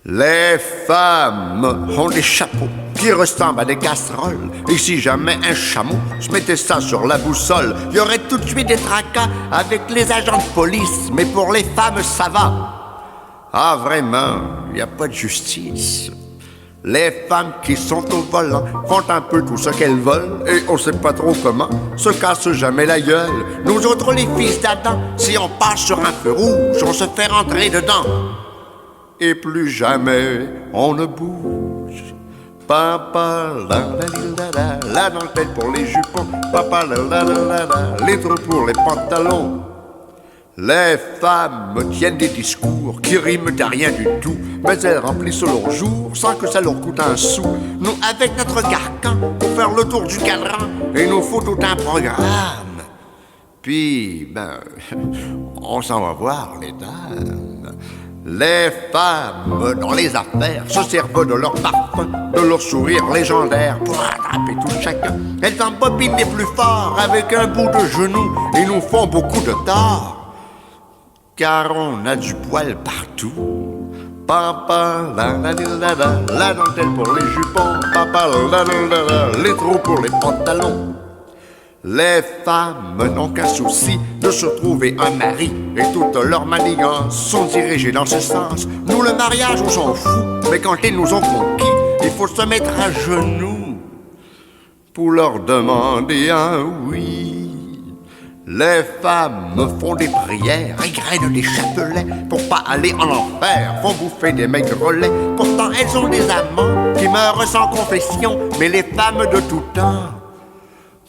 Les femmes ont des chapeaux qui ressemblent à des casseroles. Et si jamais un chameau se mettait ça sur la boussole, il y aurait tout de suite des tracas avec les agents de police. Mais pour les femmes, ça va. Ah vraiment, il n'y a pas de justice. Les femmes qui sont au volant font un peu tout ce qu'elles veulent et on sait pas trop comment, se cassent jamais la gueule. Nous autres les fils d'Adam, si on passe sur un feu rouge, on se fait rentrer dedans. Et plus jamais on ne bouge. Papa la la la la, la dentelle pour les jupons. Papa la la la la, les trous pour les pantalons. Les femmes tiennent des discours qui riment à rien du tout, mais elles remplissent leur jour sans que ça leur coûte un sou. Nous, avec notre carcan, pour faire le tour du cadran, il nous faut tout un programme. Puis, on s'en va voir les dames. Les femmes, dans les affaires, se servent de leur parfum, de leur sourire légendaire pour attraper tout chacun. Elles embobinent les plus forts avec un bout de genou et nous font beaucoup de tort. Car on a du poil partout. Papa la la la la, la dentelle pour les jupons. Papa la la la, les trous pour les pantalons. Les femmes n'ont qu'un souci de se trouver un mari, et toutes leurs manigances sont dirigées dans ce sens. Nous, le mariage, on s'en fout, mais quand ils nous ont conquis, il faut se mettre à genoux pour leur demander un oui. Les femmes font des prières, égrènent des chapelets pour pas aller en enfer, font bouffer des maigres laits. Pourtant elles ont des amants qui meurent sans confession, mais les femmes de tout temps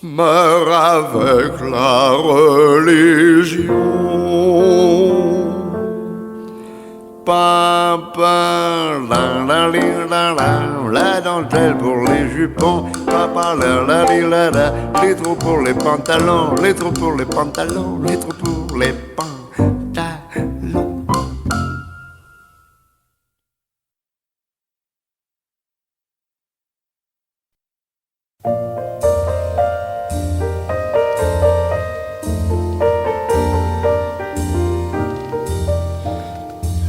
meurent avec la religion. Papa la la la la, la dentelle pour les jupons. Papa la la la la, les trous pour les pantalons, les trous pour les pantalons, les trous pour les pantalons.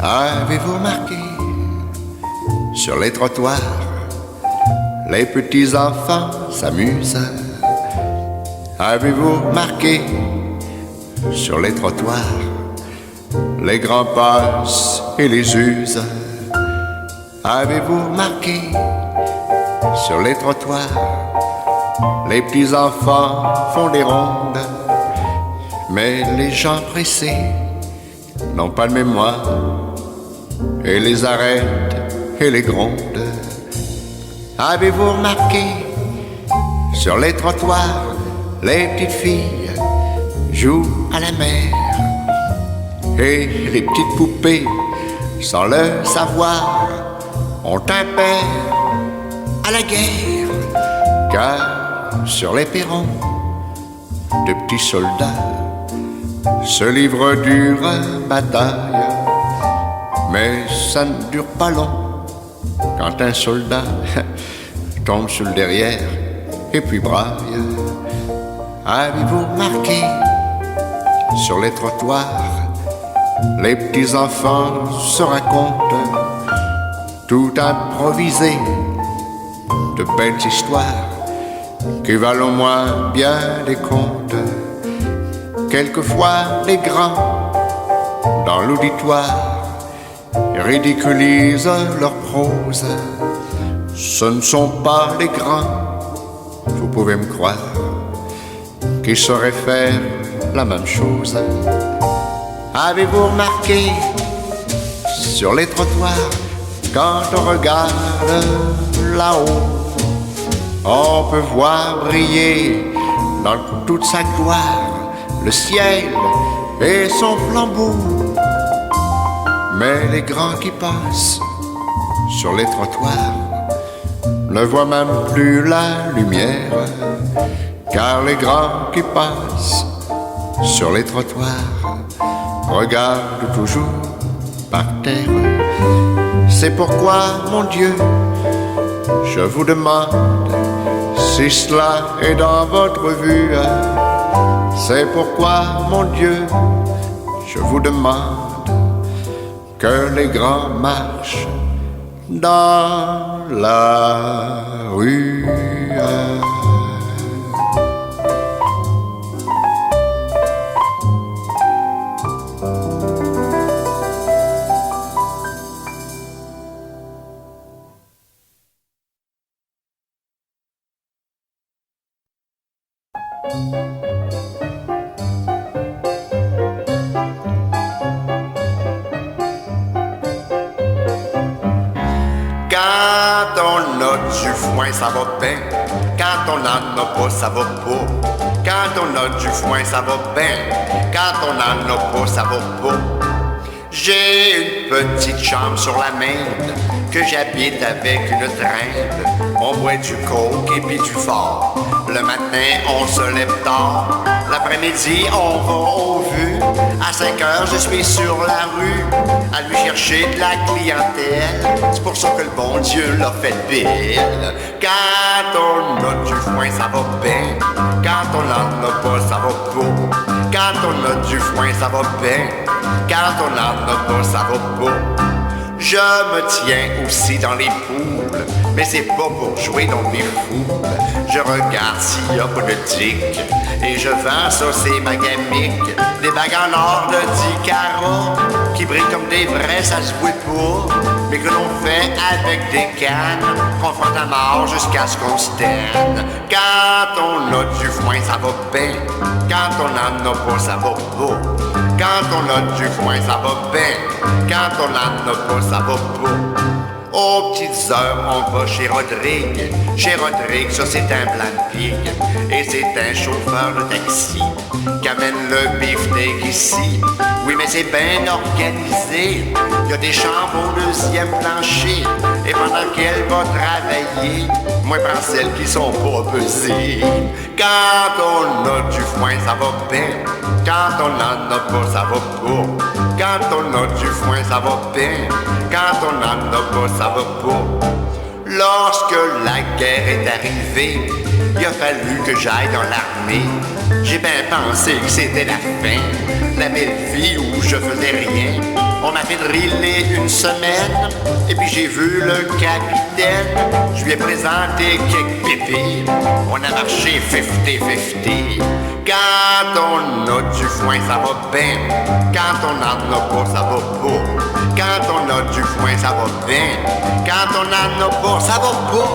Avez-vous remarqué, sur les trottoirs, les petits enfants s'amusent? Avez-vous remarqué, sur les trottoirs, les grands passent et les usent? Avez-vous remarqué, sur les trottoirs, les petits enfants font des rondes, mais les gens pressés n'ont pas de mémoire et les arrêtent et les grondent. Avez-vous remarqué, sur les trottoirs, les petites filles jouent à la mer et les petites poupées, sans le savoir, ont un père à la guerre. Car sur les perrons, de petits soldats se livrent dure bataille. Mais ça ne dure pas long quand un soldat tombe sur le derrière et puis braille. Avez-vous remarqué, sur les trottoirs, les petits enfants se racontent, tout improvisé, de belles histoires qui valent au moins bien des contes. Quelquefois les grands, dans l'auditoire, ridiculisent leur prose. Ce ne sont pas les grands, vous pouvez me croire, qui sauraient faire la même chose. Avez-vous remarqué, sur les trottoirs, quand on regarde là-haut, on peut voir briller dans toute sa gloire le ciel et son flambeau. Mais les grands qui passent sur les trottoirs ne voient même plus la lumière, car les grands qui passent sur les trottoirs regardent toujours par terre. C'est pourquoi, mon Dieu, je vous demande si cela est dans votre vue. C'est pourquoi, mon Dieu, je vous demande que les grands marchent dans la rue. Quand on a du foin, ça va bien. Quand on n'en a pas, ça va pas. Quand on a du foin, ça va bien. Quand on n'en a pas, ça va pas. J'ai une petite chambre sur la Maine que j'habite avec une traîne. On boit du coke et puis du fort. Le matin, on se lève tard. L'après-midi, on va au vu. À 5 heures, je suis sur la rue à lui chercher de la clientèle. C'est pour ça que le bon Dieu l'a fait belle. Quand on a du foin, ça va bien. Quand on n'en a pas, ça va pas. Quand on a du foin, ça va bien. Quand on n'en a pas, ça va pas. Je me tiens aussi dans les poules, mais c'est pas pour jouer dans mes foules. Je regarde s'il y a pas de tic, et je vends ça, c'est ma gamique. Des bagues en or de 10 carats, qui brillent comme des vrais, ça se voit pas, mais que l'on fait avec des cannes, qu'on frotte à mort jusqu'à ce qu'on se tenne. Quand on a du foin, ça va bien. Quand on n'en a pas, ça va pas. Quand on a du foin, ça va bien. Quand on n'en a pas, ça va pas. Aux petites heures, on va chez Rodrigue. Chez Rodrigue, ça c'est un blanc de pig. Et c'est un chauffeur de taxi qui amène le beefsteak ici. Oui, mais c'est bien organisé. Il y a des chambres au deuxième plancher. Et pendant qu'elle va travailler, moi prends celles qui sont pas pesées. Quand on a du foin, ça va bien. Quand on n'en a pas, ça va pas. Quand on a du foin, ça va bien. Quand on n'en a pas, ça va pas. Lorsque la guerre est arrivée, il a fallu que j'aille dans l'armée. J'ai bien pensé que c'était la fin, la belle vie où je faisais rien. On m'a fait driller une semaine, et puis j'ai vu le capitaine. Je lui ai présenté quelques pépés, on a marché 50-50. Quand on a du foin, ça va bien. Quand on n'en a pas, ça va pas. Quand on a du foin, ça va bien. Quand on n'en a pas, ça va pas.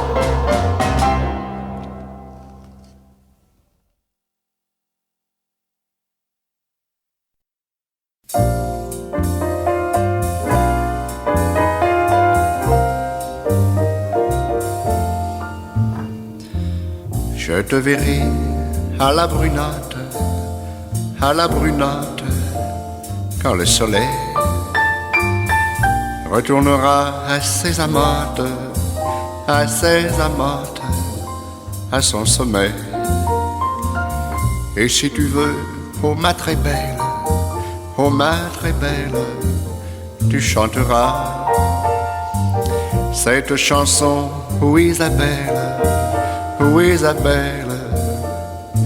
Je te verrai à la brunate, quand le soleil retournera à ses amantes, à son sommeil. Et si tu veux, ô ma très belle, tu chanteras cette chanson où Isabelle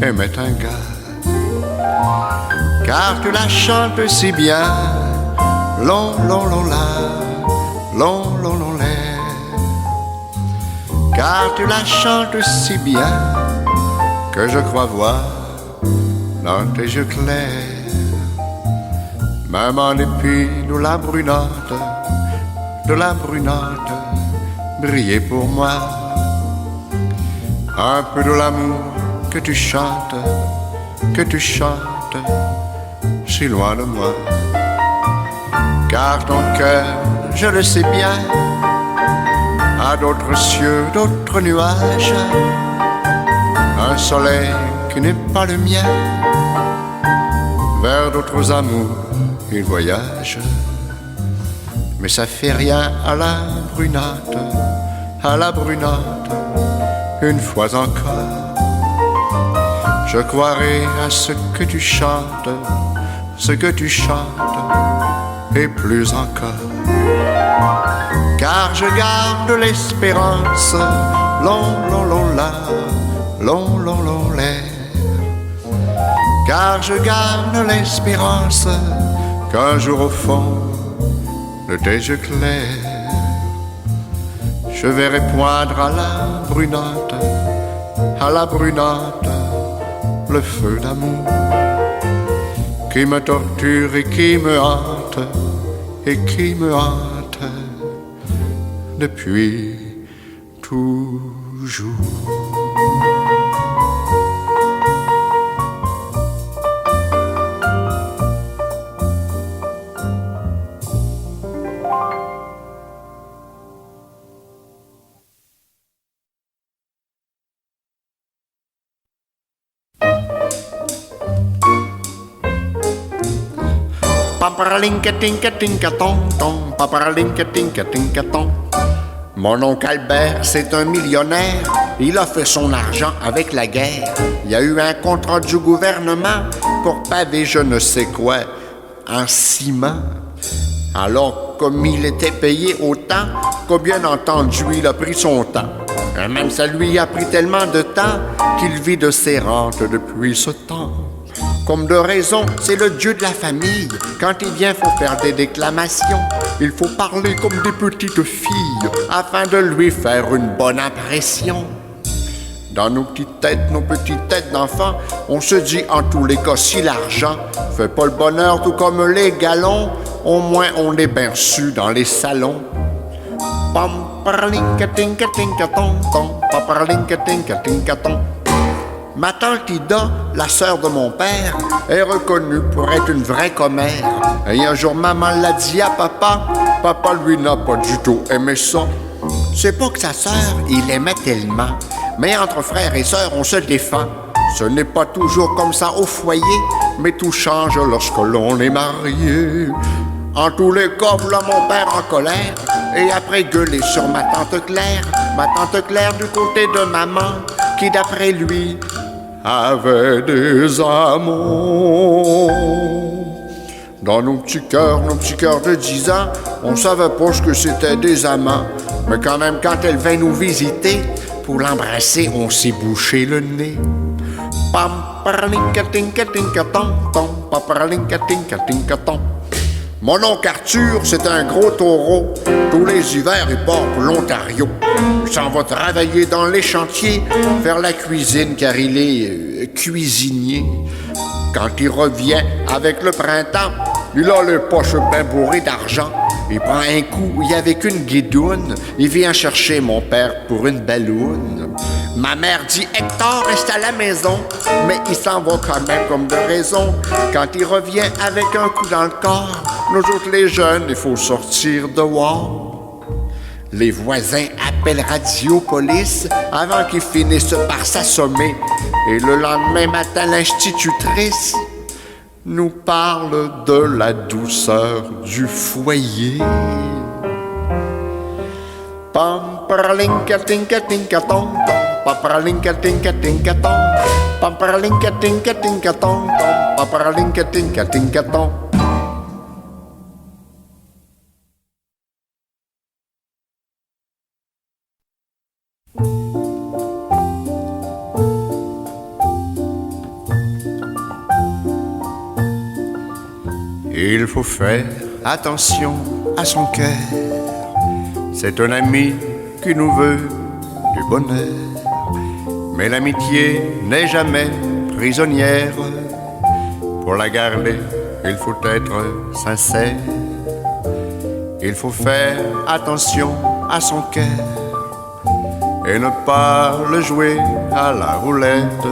aimait un gars. Car tu la chantes si bien, long, l'air. Car tu la chantes si bien que je crois voir dans tes yeux clairs, même en dépit de la brunate, briller pour moi. Un peu de l'amour que tu chantes, si loin de moi. Car ton cœur, je le sais bien, a d'autres cieux, d'autres nuages, un soleil qui n'est pas le mien, vers d'autres amours il voyage. Mais ça fait rien à la brunate, une fois encore. Je croirai à ce que tu chantes, et plus encore. Car je garde l'espérance, long, l'air. Car je garde l'espérance qu'un jour au fond de tes yeux clairs, je verrai poindre à la brunette, le feu d'amour qui me torture et qui me hante, depuis toujours. Paparalinka-tinka-tinka-tong-tong, paparalinka-tinka-tinka-tong. Mon oncle Albert, c'est un millionnaire. Il a fait son argent avec la guerre. Il y a eu un contrat du gouvernement pour paver je ne sais quoi en ciment. Alors, comme il était payé autant, qu'au bien entendu, il a pris son temps. Et même ça lui a pris tellement de temps qu'il vit de ses rentes depuis ce temps. Comme de raison, c'est le dieu de la famille. Quand il vient, faut faire des déclamations. Il faut parler comme des petites filles afin de lui faire une bonne impression. Dans nos petites têtes d'enfants, on se dit en tous les cas si l'argent fait pas le bonheur tout comme les galons, au moins on est bien reçu dans les salons. Pam parlinka tinka tinka ton ton, paparlinka tinka tinka ton. Ma tante Ida, la sœur de mon père, est reconnue pour être une vraie commère. Et un jour, maman l'a dit à papa, papa lui n'a pas du tout aimé ça. C'est pas que sa sœur, il aimait tellement, mais entre frères et sœurs, on se défend. Ce n'est pas toujours comme ça au foyer, mais tout change lorsque l'on est marié. En tous les cas, voilà mon père en colère, et après gueuler sur ma tante Claire du côté de maman, qui d'après lui avait des amants. Dans nos petits cœurs de 10 ans, on savait pas ce que c'était des amants. Mais quand même, quand elle vint nous visiter, pour l'embrasser, on s'est bouché le nez. Pam paralinka tinka tinka tom tom, paparalinka tinka tinka tom. Mon oncle Arthur, c'est un gros taureau. Tous les hivers, il part pour l'Ontario. Il s'en va travailler dans les chantiers, faire la cuisine, car il est cuisinier. Quand il revient avec le printemps, il a les poches bien bourrées d'argent. Il prend un coup, il avec une guidoune, il vient chercher mon père pour une balloune. Ma mère dit Hector reste à la maison, mais il s'en va quand même comme de raison. Quand il revient avec un coup dans le corps, nous autres les jeunes, il faut sortir dehors. Les voisins appellent radio police avant qu'ils finissent par s'assommer. Et le lendemain matin, l'institutrice nous parle de la douceur du foyer. Pam paralinka tinka tinka tom tom, paparalinka tinka tinka tom, pam paralinka tinka tinka tom tom, paparalinka tinka tinka tom. Il faut faire attention à son cœur. C'est un ami qui nous veut du bonheur. Mais l'amitié n'est jamais prisonnière. Pour la garder, il faut être sincère. Il faut faire attention à son cœur et ne pas le jouer à la roulette.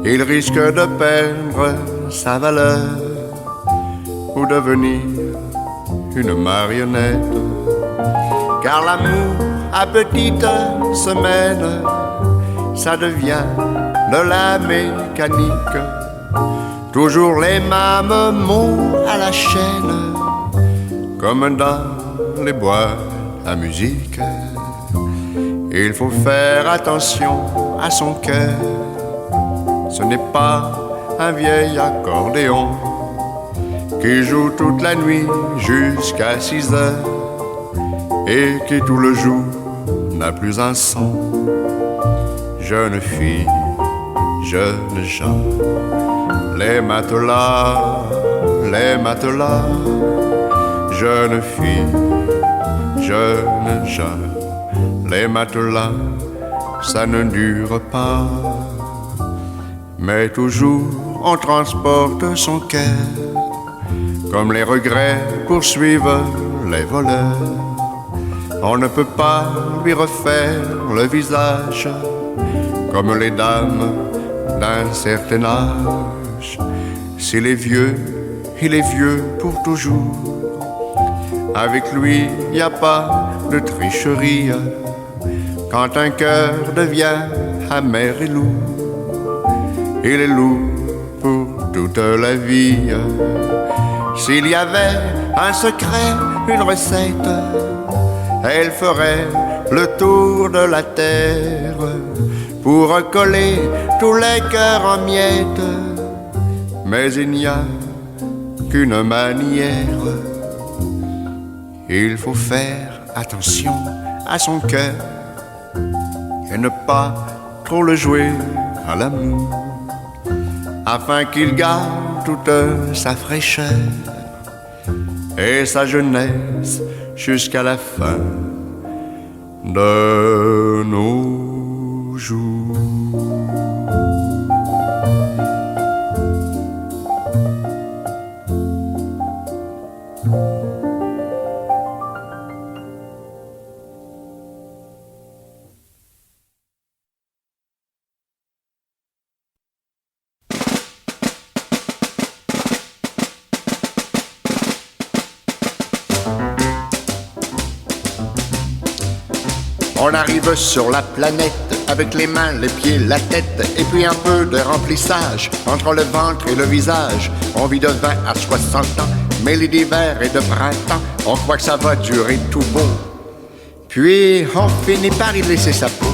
Il risque de perdre sa valeur ou devenir une marionnette. Car l'amour à petite semaine, ça devient de la mécanique. Toujours les mêmes mots à la chaîne, comme dans les boîtes à musique. Il faut faire attention à son cœur. Ce n'est pas un vieil accordéon qui joue toute la nuit jusqu'à 6 heures et qui tout le jour n'a plus un son. Jeune fille, jeunes gens, les matelas, jeune fille, jeunes gens, les matelas, ça ne dure pas. Mais toujours on transporte son cœur, comme les regrets poursuivent les voleurs. On ne peut pas lui refaire le visage, comme les dames d'un certain âge. S'il est vieux, il est vieux pour toujours. Avec lui, y a pas de tricherie. Quand un cœur devient amer et lourd, il est lourd pour toute la vie. S'il y avait un secret, une recette, elle ferait le tour de la terre pour recoller tous les cœurs en miettes. Mais il n'y a qu'une manière. Il faut faire attention à son cœur et ne pas trop le jouer à l'amour, afin qu'il garde toute sa fraîcheur et sa jeunesse jusqu'à la fin de nos jours. On arrive sur la planète avec les mains, les pieds, la tête et puis un peu de remplissage entre le ventre et le visage. On vit de 20 à 60 ans, mêlé d'hiver et de printemps. On croit que ça va durer tout beau, puis on finit par y laisser sa peau.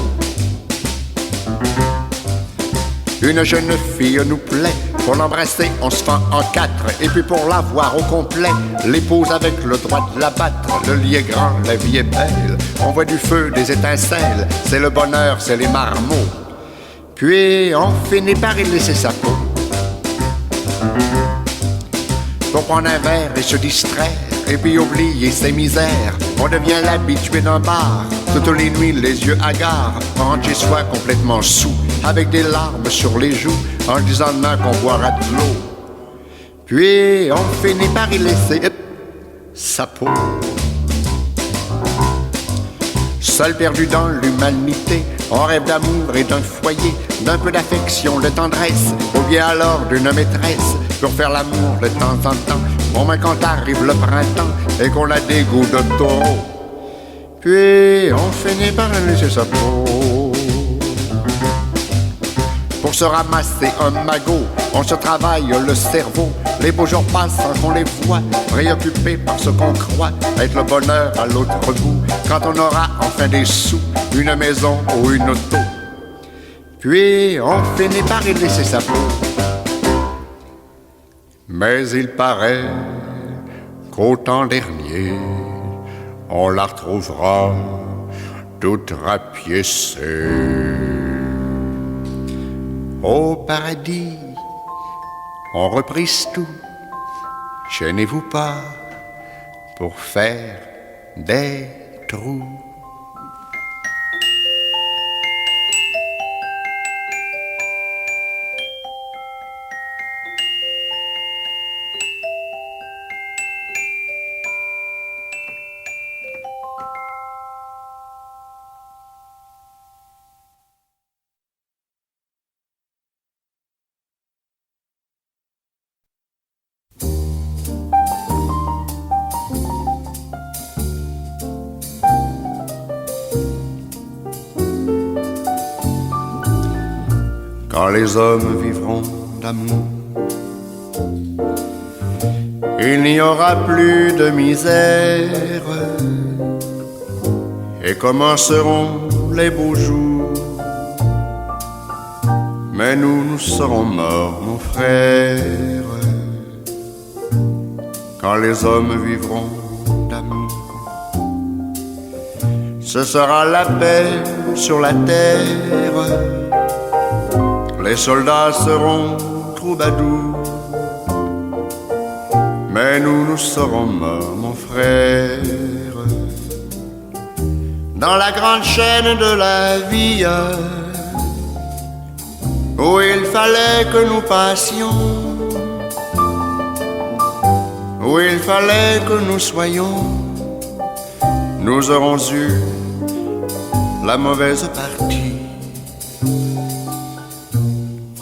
Une jeune fille nous plaît, pour l'embrasser on se fend en quatre, et puis pour la voir au complet, l'épouse avec le droit de la battre. Le lit est grand, la vie est belle, on voit du feu, des étincelles, c'est le bonheur, c'est les marmots. Puis on finit par y laisser sa peau, pour prendre un verre et se distraire, et puis oublier ses misères. On devient l'habitué d'un bar, toutes les nuits les yeux hagards, on rentre chez soi complètement sous, avec des larmes sur les joues, en disant demain qu'on boira de l'eau. Puis on finit par y laisser sa peau. Seul perdu dans l'humanité, on rêve d'amour et d'un foyer, d'un peu d'affection, de tendresse, ou bien alors d'une maîtresse, pour faire l'amour de temps en temps. Bon, mais quand arrive le printemps et qu'on a des goûts de taureau, puis on finit par laisser sa peau. Pour se ramasser un magot, on se travaille le cerveau. Les beaux jours passent sans qu'on les voit, préoccupés par ce qu'on croit être le bonheur à l'autre bout. Quand on aura enfin des sous, une maison ou une auto, puis on finit par y laisser sa peau. Mais il paraît qu'au temps dernier, on la retrouvera toute rapiécée. Au paradis, on reprise tout. Gênez-vous pas pour faire des trous. Quand les hommes vivront d'amour, il n'y aura plus de misère, et commenceront les beaux jours. Mais nous serons morts, mon frère, quand les hommes vivront d'amour. Ce sera la paix sur la terre, les soldats seront troubadours, mais nous serons morts, mon frère, dans la grande chaîne de la vie, où il fallait que nous passions, où il fallait que nous soyons, nous aurons eu la mauvaise partie.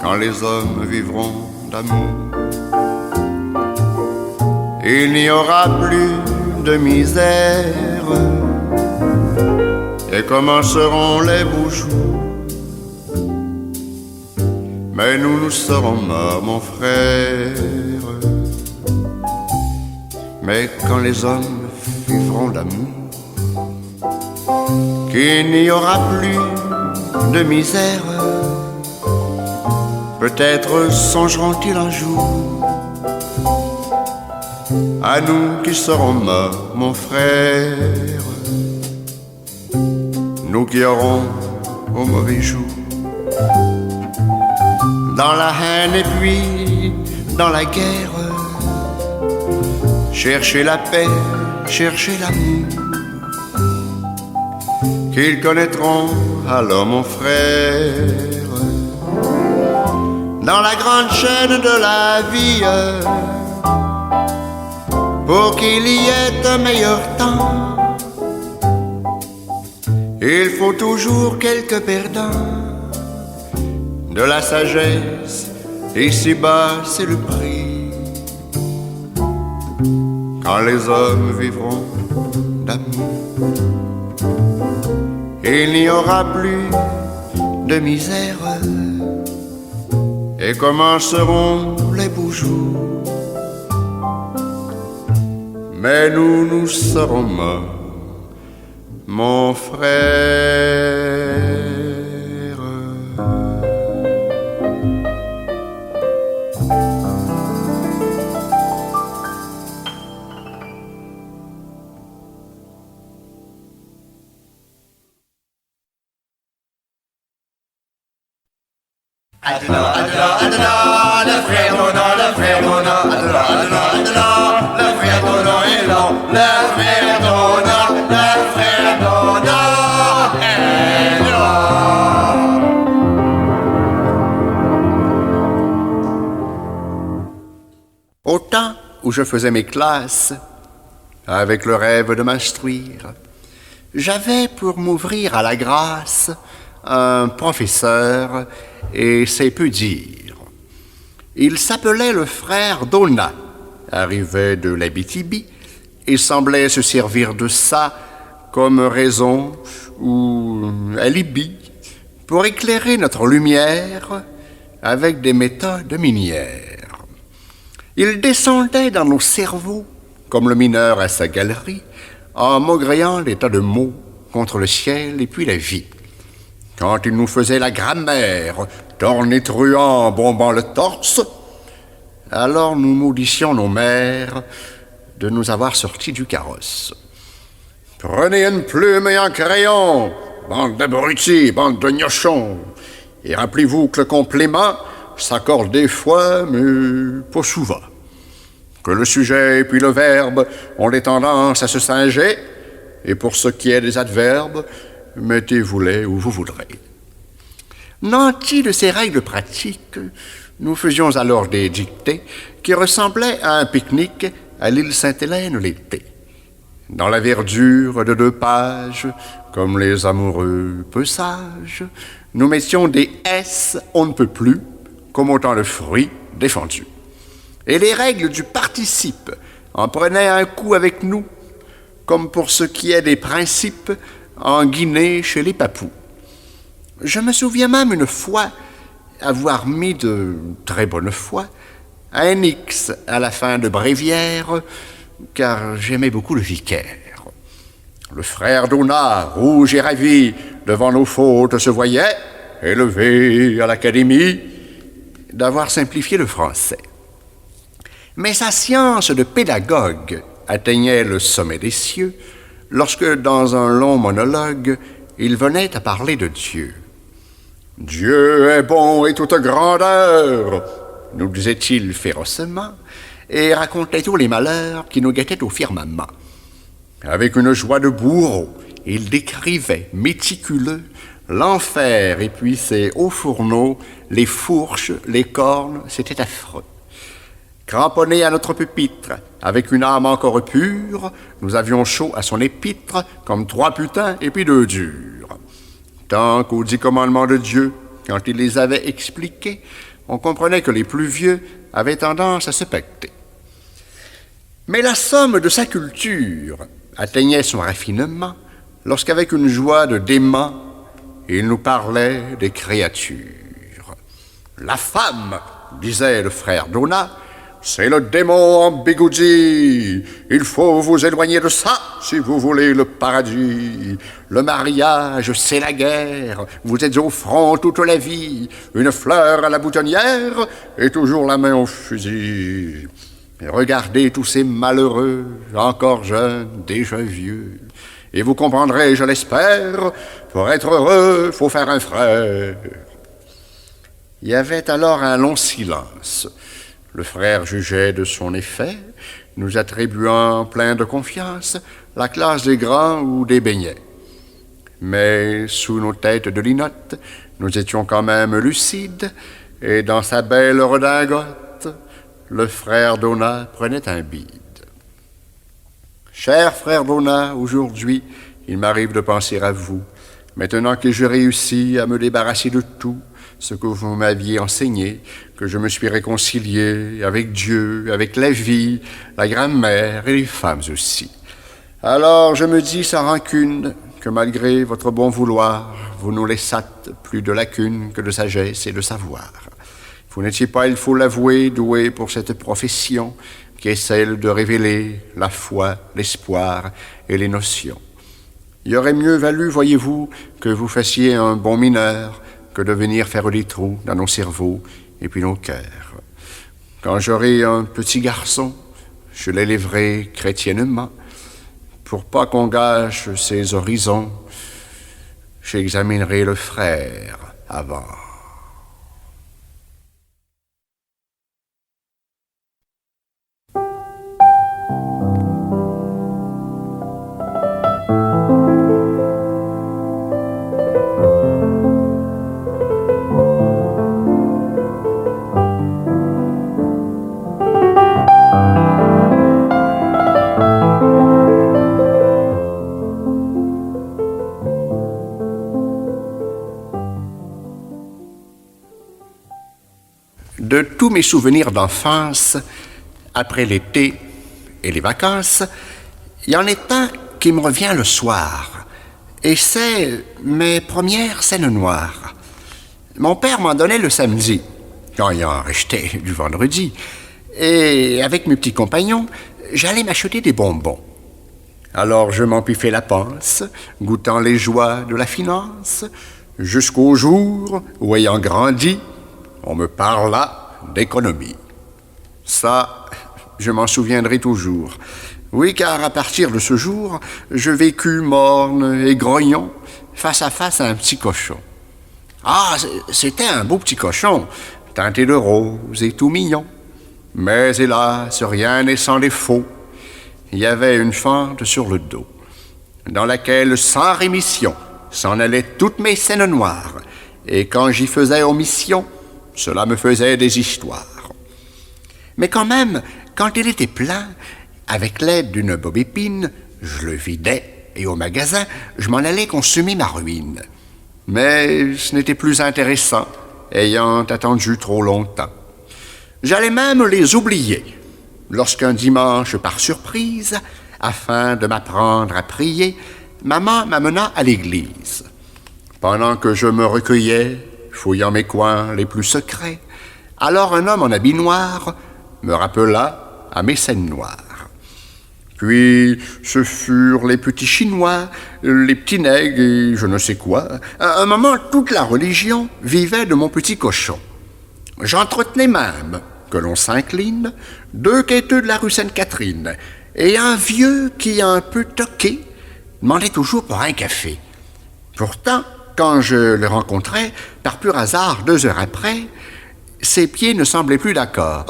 Quand les hommes vivront d'amour, il n'y aura plus de misère et commenceront les beaux jours. Mais nous serons morts, mon frère. Mais quand les hommes vivront d'amour, qu'il n'y aura plus de misère, peut-être songeront-ils un jour à nous qui serons morts, mon frère, nous qui aurons au mauvais jour, dans la haine et puis dans la guerre, chercher la paix, chercher l'amour, qu'ils connaîtront alors, mon frère, dans la grande chaîne de la vie, pour qu'il y ait un meilleur temps. Il faut toujours quelques perdants, de la sagesse, ici-bas c'est le prix. Quand les hommes vivront d'amour, il n'y aura plus de misère et commenceront les beaux jours. Mais nous serons morts, mon frère. Adela, Adela, Adela, le frère Dona, le frère Dona, Adela, Adela, Adela, le frère Dona est là, le frère Dona, le frère Dona est là. Au temps où je faisais mes classes, avec le rêve de m'instruire, j'avais pour m'ouvrir à la grâce un professeur, et c'est peu dire. Il s'appelait le frère Donat, arrivait de l'Abitibi, et semblait se servir de ça comme raison ou alibi pour éclairer notre lumière avec des méthodes minières. Il descendait dans nos cerveaux, comme le mineur à sa galerie, en maugréant des tas de mots contre le ciel et puis la vie. Quand il nous faisait la grammaire, tornitruant, bombant le torse, alors nous maudissions nos mères de nous avoir sortis du carrosse. Prenez une plume et un crayon, bande d'abrutis, bande de gnochons, et rappelez-vous que le complément s'accorde des fois, mais pas souvent. Que le sujet et puis le verbe ont des tendances à se singer, et pour ce qui est des adverbes, mettez-vous-les où vous voudrez. Nantis de ces règles pratiques, nous faisions alors des dictées qui ressemblaient à un pique-nique à l'île Sainte-Hélène l'été. Dans la verdure de 2 pages, comme les amoureux peu sages, nous mettions des S on ne peut plus, comme autant de fruits défendus. Et les règles du participe en prenaient un coup avec nous, comme pour ce qui est des principes en Guinée chez les Papous. Je me souviens même une fois avoir mis de très bonne foi un X à la fin de bréviaire, car j'aimais beaucoup le vicaire. Le frère Donat, rouge et ravi, devant nos fautes se voyait, élevé à l'académie, d'avoir simplifié le français. Mais sa science de pédagogue atteignait le sommet des cieux lorsque, dans un long monologue, il venait à parler de Dieu. « Dieu est bon et toute grandeur », nous disait-il férocement, et racontait tous les malheurs qui nous guettaient au firmament. Avec une joie de bourreau, il décrivait, méticuleux, l'enfer et puis ses hauts fourneaux, les fourches, les cornes, c'était affreux. Cramponnés à notre pupitre, avec une âme encore pure, nous avions chaud à son épître, comme 3 putains et puis 2 durs. Tant qu'aux 10 commandements de Dieu, quand il les avait expliqués, on comprenait que les plus vieux avaient tendance à se pacter. Mais la somme de sa culture atteignait son raffinement lorsqu'avec une joie de dément, il nous parlait des créatures. « La femme, disait le frère Donat, c'est le démon en bigoudi. Il faut vous éloigner de ça si vous voulez le paradis. Le mariage, c'est la guerre. Vous êtes au front toute la vie. Une fleur à la boutonnière et toujours la main au fusil. Et regardez tous ces malheureux, encore jeunes, déjà vieux. Et vous comprendrez, je l'espère, pour être heureux, faut faire un frère. » Il y avait alors un long silence. Le frère jugeait de son effet, nous attribuant plein de confiance la classe des grands ou des beignets. Mais sous nos têtes de linotte, nous étions quand même lucides, et dans sa belle redingote, le frère Donat prenait un bide. Cher frère Donat, aujourd'hui, il m'arrive de penser à vous, maintenant que j'ai réussi à me débarrasser de tout, ce que vous m'aviez enseigné, que je me suis réconcilié avec Dieu, avec la vie, la grand-mère et les femmes aussi. Alors je me dis sans rancune que malgré votre bon vouloir, vous nous laissâtes plus de lacunes que de sagesse et de savoir. Vous n'étiez pas, il faut l'avouer, doué pour cette profession qui est celle de révéler la foi, l'espoir et les notions. Il aurait mieux valu, voyez-vous, que vous fassiez un bon mineur que de venir faire des trous dans nos cerveaux et puis nos cœurs. Quand j'aurai un petit garçon, je l'élèverai chrétiennement. Pour pas qu'on gâche ses horizons, j'examinerai le frère avant. De tous mes souvenirs d'enfance, après l'été et les vacances, il y en est un qui me revient le soir, et c'est mes premières scènes noires. Mon père m'en donnait le samedi, quand il en restait du vendredi, et avec mes petits compagnons, j'allais m'acheter des bonbons. Alors je m'empiffais la panse, goûtant les joies de la finance, jusqu'au jour où, ayant grandi, on me parla d'économie. Ça, je m'en souviendrai toujours. Oui, car à partir de ce jour, je vécus morne et grognon, face à face à un petit cochon. Ah, c'était un beau petit cochon, teinté de rose et tout mignon. Mais hélas, rien n'est sans défaut. Il y avait une fente sur le dos, dans laquelle, sans rémission, s'en allaient toutes mes scènes noires. Et quand j'y faisais omission, cela me faisait des histoires. Mais quand même, quand il était plein, avec l'aide d'une bobépine, je le vidais et au magasin, je m'en allais consumer ma ruine. Mais ce n'était plus intéressant, ayant attendu trop longtemps. J'allais même les oublier, lorsqu'un dimanche, par surprise, afin de m'apprendre à prier, maman m'amena à l'église. Pendant que je me recueillais, fouillant mes coins les plus secrets, alors un homme en habit noir me rappela à mes scènes noires. Puis ce furent les petits Chinois, les petits nègres et je ne sais quoi. À un moment, toute la religion vivait de mon petit cochon. J'entretenais même, que l'on s'incline, 2 quêteux de la rue Sainte-Catherine et un vieux qui, un peu toqué, demandait toujours pour un café. Pourtant, quand je le rencontrais, par pur hasard, 2 heures après, ses pieds ne semblaient plus d'accord.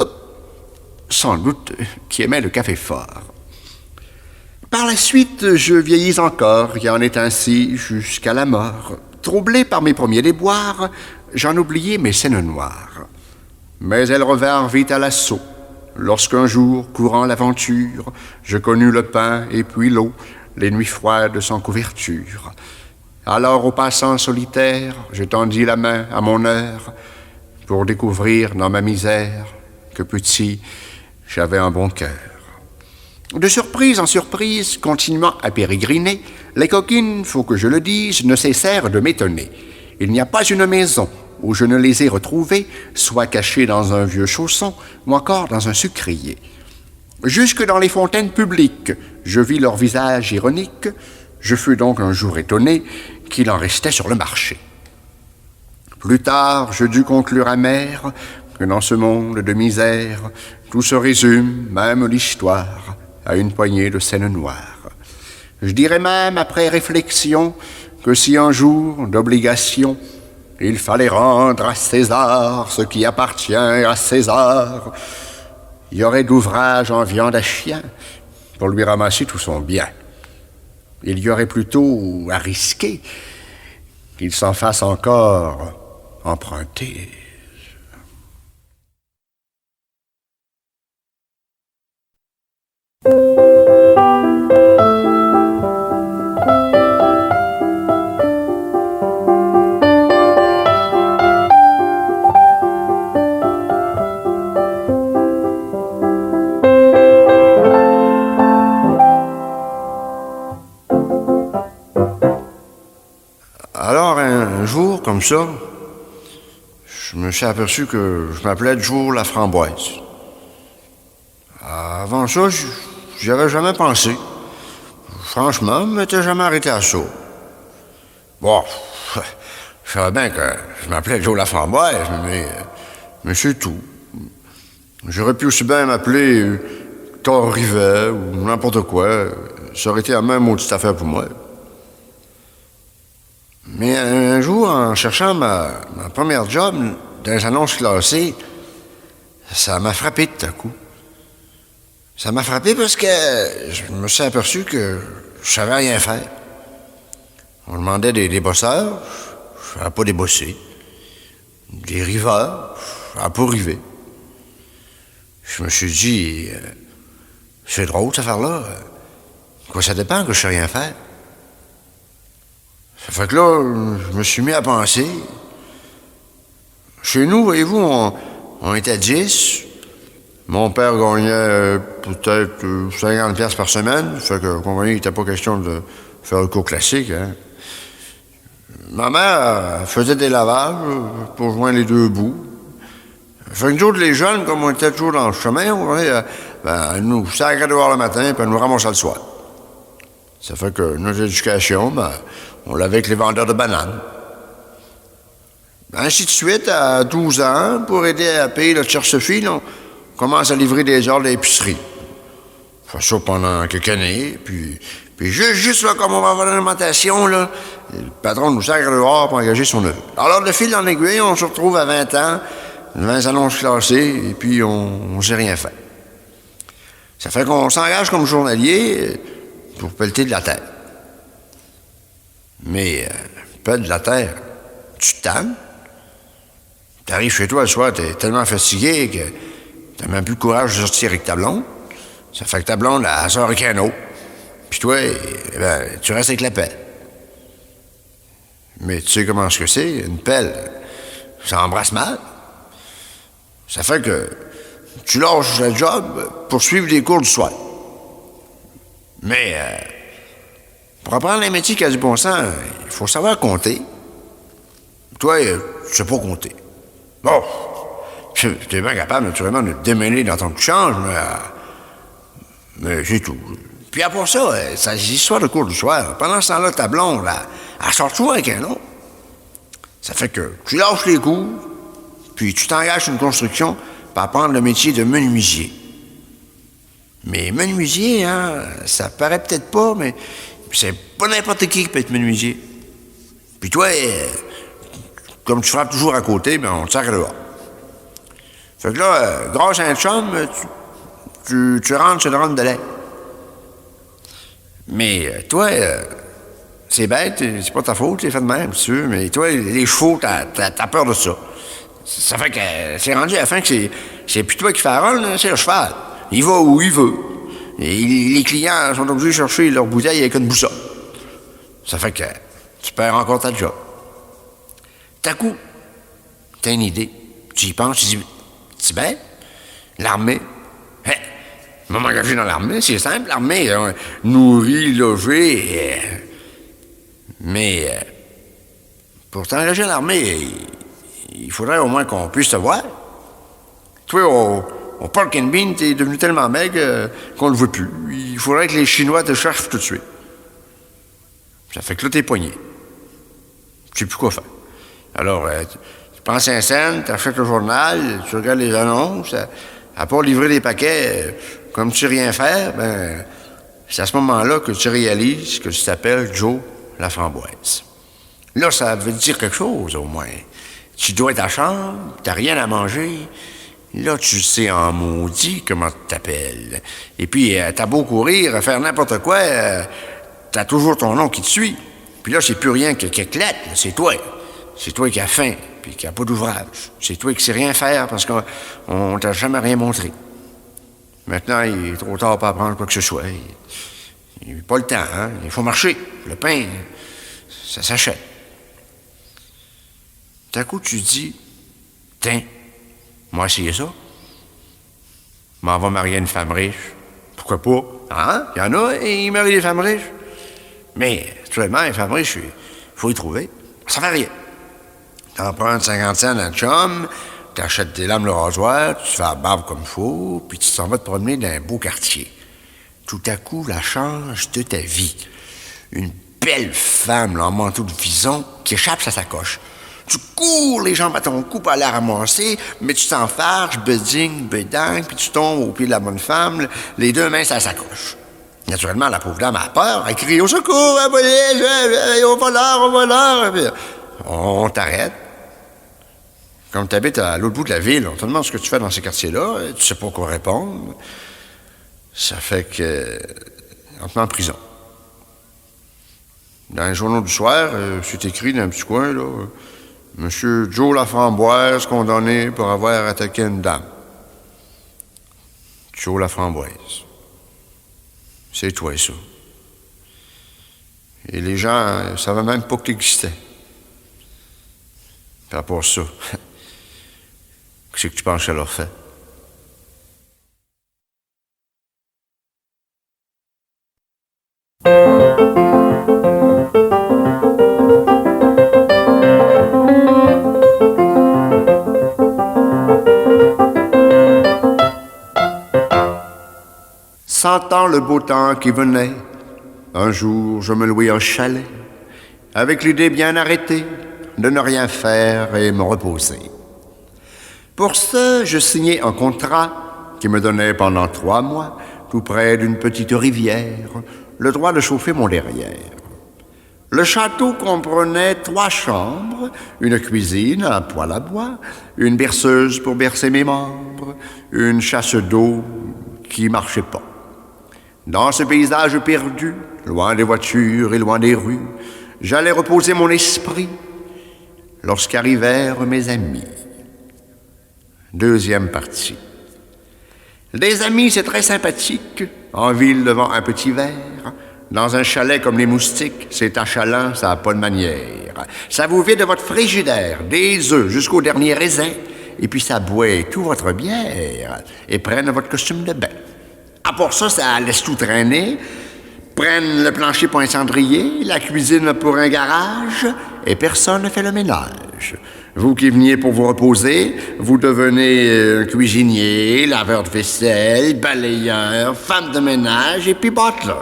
Sans doute qu'il aimait le café fort. Par la suite, je vieillis encore, et en est ainsi jusqu'à la mort. Troublé par mes premiers déboires, j'en oubliai mes scènes noires. Mais elles revinrent vite à l'assaut, lorsqu'un jour, courant l'aventure, je connus le pain et puis l'eau, les nuits froides sans couverture. Alors, aux passants solitaires, je tendis la main à mon heure pour découvrir dans ma misère que petit, j'avais un bon cœur. De surprise en surprise, continuant à pérégriner, les coquines, faut que je le dise, ne cessèrent de m'étonner. Il n'y a pas une maison où je ne les ai retrouvées, soit cachées dans un vieux chausson ou encore dans un sucrier. Jusque dans les fontaines publiques, je vis leur visage ironique. Je fus donc un jour étonné qu'il en restait sur le marché. Plus tard, je dus conclure amer que dans ce monde de misère, tout se résume, même l'histoire, à une poignée de scènes noires. Je dirais même, après réflexion, que si un jour, d'obligation, il fallait rendre à César ce qui appartient à César, il y aurait d'ouvrage en viande à chien pour lui ramasser tout son bien. Il y aurait plutôt à risquer qu'il s'en fasse encore emprunter. Alors, un jour, comme ça, je me suis aperçu que je m'appelais Joe la Framboise. Avant ça, j'y avais jamais pensé. Franchement, je ne m'étais jamais arrêté à ça. Bon, je savais bien que je m'appelais Joe la Framboise, mais c'est tout. J'aurais pu aussi bien m'appeler Thor Rivet ou n'importe quoi. Ça aurait été la même maudite affaire pour moi. Mais un jour, en cherchant ma première job dans les annonces classées, ça m'a frappé tout à coup. Ça m'a frappé parce que je me suis aperçu que je savais rien faire. On demandait des bosseurs, je savais pas débosser. Des riveurs, je savais pas river. Je me suis dit, c'est drôle cette affaire-là. Quoi, ça dépend que je sais rien faire. Ça fait que là, je me suis mis à penser. Chez nous, voyez-vous, on était 10. Mon père gagnait peut-être 50 piastres par semaine. Fait que, comprenez, il n'était pas question de faire le cours classique, hein. Ma mère faisait des lavages pour joindre les deux bouts. Fait que nous autres, les jeunes, comme on était toujours dans le chemin, elle nous sacrait dehors le matin, puis elle nous ramassait le soir. Ça fait que notre éducation, on l'avait avec les vendeurs de bananes. Ainsi de suite, à 12 ans, pour aider à payer notre chère Sophie, on commence à livrer des ordres d'épicerie. On fait ça pendant quelques années, puis juste là, comme on va avoir l'alimentation, là, le patron nous sacre dehors pour engager son neveu. Alors, de fil en aiguille, on se retrouve à 20 ans, 20 annonces classées, et puis on sait rien faire. Ça fait qu'on s'engage comme journalier pour pelleter de la terre. Mais, pelle de la terre, tu te tannes. T'arrives chez toi le soir, t'es tellement fatigué que t'as même plus le courage de sortir avec ta blonde. Ça fait que ta blonde, elle sort avec un autre. Puis toi, tu restes avec la pelle. Mais tu sais comment ce que c'est, une pelle, ça embrasse mal. Ça fait que tu lâches le job pour suivre les cours du soir. Mais pour apprendre un métier qui a du bon sens, il faut savoir compter. Toi, tu sais pas compter. Bon, tu es bien capable, naturellement, de te démêler dans ton change, mais c'est tout. Puis après ça, c'est des histoires de cours du soir. Pendant ce temps-là, ta blonde, elle sort toujours avec un autre. Ça fait que tu lâches les cours, puis tu t'engages sur une construction pour apprendre le métier de menuisier. Mais menuisier, hein, ça paraît peut-être pas, mais c'est pas n'importe qui peut être menuisier. Puis toi, comme tu frappes toujours à côté, on te sert dehors. Fait que là, grâce à un chum, tu rentres sur le rhum de lait. toi, c'est bête, c'est pas ta faute, c'est fait de même, c'est sûr, mais toi, les chevaux, t'as peur de ça. Ça fait que c'est rendu à la fin que c'est plus toi qui fais la rôle, c'est le cheval. Il va où il veut. Et les clients sont obligés de chercher leur bouteille avec une boussole. Ça fait que tu perds encore ta job. D'un coup, t'as une idée. Tu y penses, tu dis, c'est bête, l'armée. M'a engagé dans l'armée, c'est simple, l'armée, nourri, logé. Mais pour t'engager dans l'armée, il faudrait au moins qu'on puisse te voir. Toi, au Pork and Bean, t'es devenu tellement maigre qu'on le voit plus. Il faudrait que les Chinois te cherchent tout de suite. Ça fait que là, t'es poigné. Tu sais plus quoi faire. Alors, tu prends 5 cents, t'achètes le journal, tu regardes les annonces, à part livrer des paquets, comme tu sais rien faire, ben, c'est à ce moment-là que tu réalises que tu t'appelles Joe Laframboise. Là, ça veut dire quelque chose, au moins. Tu dois être à la chambre, t'as rien à manger. Là, tu sais en maudit comment tu t'appelles. Et puis, t'as beau courir, faire n'importe quoi, t'as toujours ton nom qui te suit. Puis là, c'est plus rien que quelques lettres, c'est toi. C'est toi qui as faim, puis qui a pas d'ouvrage. C'est toi qui sais rien faire parce qu'on t'a jamais rien montré. Maintenant, il est trop tard pour apprendre quoi que ce soit. Il n'a pas le temps, hein? Il faut marcher. Le pain, ça s'achète. D'un coup, tu dis, tiens, moi, essayer ça. M'en va marier une femme riche. Pourquoi pas? Hein? Il y en a, et ils marient des femmes riches. Mais, actuellement, une femme riche, il faut y trouver. Ça fait rien. T'en prends 50 cents à un chum, t'achètes des lames de rasoir, tu te fais la barbe comme il faut, puis tu t'en vas te promener dans un beau quartier. Tout à coup, la change de ta vie. Une belle femme, là, en manteau de vison, qui échappe sa sacoche. Tu cours les jambes à ton cou pour aller la ramasser, mais tu t'enfarges, beding, bedang, puis tu tombes au pied de la bonne femme, les deux mains sur la sacoche. Naturellement, la pauvre dame a peur, elle crie « Au secours, à police, au voleur, au voleur! » On t'arrête. Comme tu habites à l'autre bout de la ville, on te demande ce que tu fais dans ces quartiers-là, tu sais pas quoi répondre. Ça fait que on te met en prison. Dans les journaux du soir, c'est écrit dans un petit coin, là, Monsieur Joe Laframboise condamné pour avoir attaqué une dame. Joe Laframboise. C'est toi, ça. Et les gens ne savaient même pas que tu existais. Puis à part ça, qu'est-ce que tu penses qu'elle leur fait? Sentant le beau temps qui venait, un jour je me louai un chalet, avec l'idée bien arrêtée de ne rien faire et me reposer. Pour ce, je signai un contrat qui me donnait pendant 3 mois, tout près d'une petite rivière, le droit de chauffer mon derrière. Le château comprenait 3 chambres, une cuisine, un poêle à bois, une berceuse pour bercer mes membres, une chasse d'eau qui marchait pas. Dans ce paysage perdu, loin des voitures et loin des rues, j'allais reposer mon esprit lorsqu'arrivèrent mes amis. Deuxième partie. Des amis, c'est très sympathique, en ville devant un petit verre. Dans un chalet comme les moustiques, c'est achalant, ça n'a pas de manière. Ça vous vide de votre frigidaire, des œufs jusqu'au dernier raisin, et puis ça boit tout votre bière et prenne votre costume de bain. À part ça, ça laisse tout traîner, prennent le plancher pour un cendrier, la cuisine pour un garage, et personne ne fait le ménage. Vous qui veniez pour vous reposer, vous devenez un cuisinier, laveur de vaisselle, balayeur, femme de ménage, et puis butler.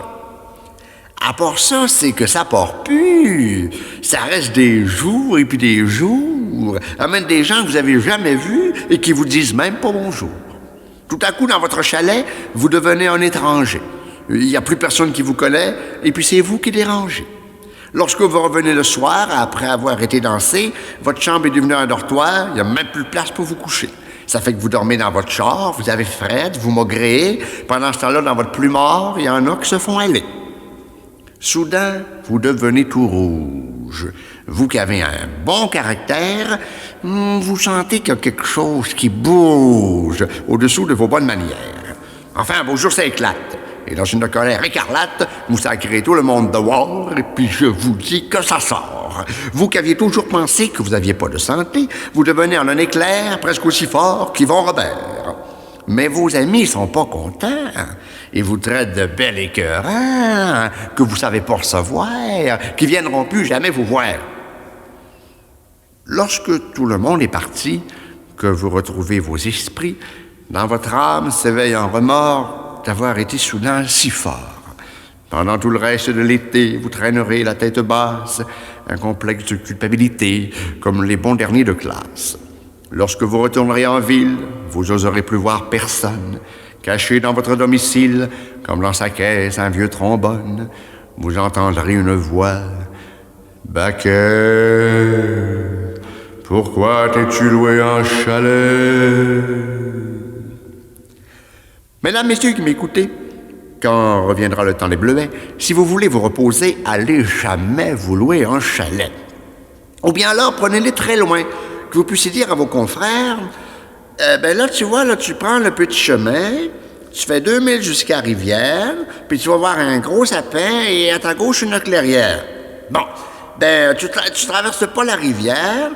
À part ça, c'est que ça part plus. Ça reste des jours et puis des jours. Amène des gens que vous avez jamais vus et qui vous disent même pas bonjour. Tout à coup, dans votre chalet, vous devenez un étranger. Il n'y a plus personne qui vous connaît, et puis c'est vous qui dérangez. Lorsque vous revenez le soir, après avoir été dansé, votre chambre est devenue un dortoir, il n'y a même plus de place pour vous coucher. Ça fait que vous dormez dans votre char, vous avez fret, vous maugrez. Pendant ce temps-là, dans votre plumard, il y en a qui se font aller. Soudain, vous devenez tout rouge. Vous qui avez un bon caractère, vous sentez qu'il y a quelque chose qui bouge au-dessous de vos bonnes manières. Enfin, vos jours s'éclatent. Et dans une colère écarlate, vous sacrez tout le monde dehors, et puis je vous dis que ça sort. Vous qui aviez toujours pensé que vous n'aviez pas de santé, vous devenez en un éclair presque aussi fort qu'Yvon Robert. Mais vos amis sont pas contents. Ils vous traitent de bel écœurant, que vous savez pas recevoir, qui viendront plus jamais vous voir. Lorsque tout le monde est parti, que vous retrouvez vos esprits, dans votre âme s'éveille un remords d'avoir été soudain si fort. Pendant tout le reste de l'été, vous traînerez la tête basse, un complexe de culpabilité, comme les bons derniers de classe. Lorsque vous retournerez en ville, vous n'oserez plus voir personne. Caché dans votre domicile, comme dans sa caisse un vieux trombone, vous entendrez une voix. « Baquet, pourquoi t'es-tu loué en chalet? » Mesdames, messieurs qui m'écoutez, quand reviendra le temps des bleuets, si vous voulez vous reposer, allez jamais vous louer un chalet. Ou bien alors, prenez-les très loin, que vous puissiez dire à vos confrères, ben là, tu vois, là, tu prends le petit chemin, tu fais 2 milles jusqu'à Rivière, puis tu vas voir un gros sapin et à ta gauche, une clairière. Bon, ben, tu traverses pas la rivière,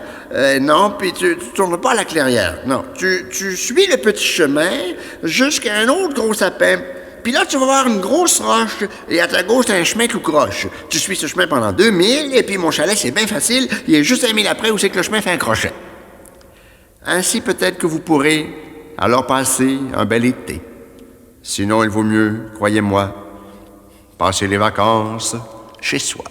non, puis tu tournes pas à la clairière. Non, tu suis le petit chemin jusqu'à un autre gros sapin. Puis là, tu vas voir une grosse roche, et à ta gauche, t'as un chemin tout croche. Tu suis ce chemin pendant 2 milles, et puis mon chalet, c'est bien facile, il est juste 1 mille après où c'est que le chemin fait un crochet. Ainsi, peut-être que vous pourrez alors passer un bel été. Sinon, il vaut mieux, croyez-moi, passer les vacances chez soi.